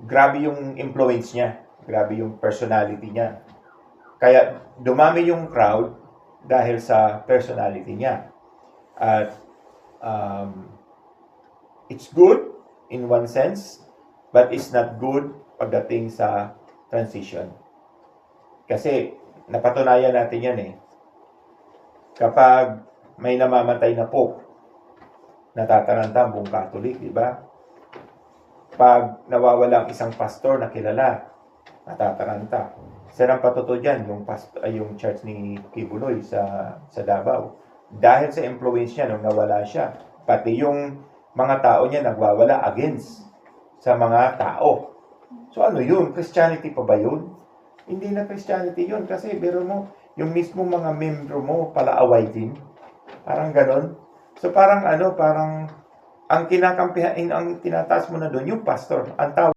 grabe yung influence niya, grabe yung personality niya. Kaya dumami yung crowd dahil sa personality niya. At it's good in one sense, but it's not good pagdating sa transition. Kasi napatunayan natin yan eh. Kapag may namamatay na pope, natataranta ang buong Catholic, di ba? Pag nawawala ang isang pastor na kilala, natataranta. Saan ang patuto dyan? Yung church ni Kibuloy sa Davao. Dahil sa influence niya nung nawala siya. Pati yung mga tao niya nagwawala against sa mga tao. So ano yun? Christianity pa ba yun? Hindi na Christianity yun. Kasi biro mo, yung mismo mga membro mo palaaway din. Parang ganon. So parang ang kinakampihan, ang tinataas mo na doon, yung pastor. Ang tawag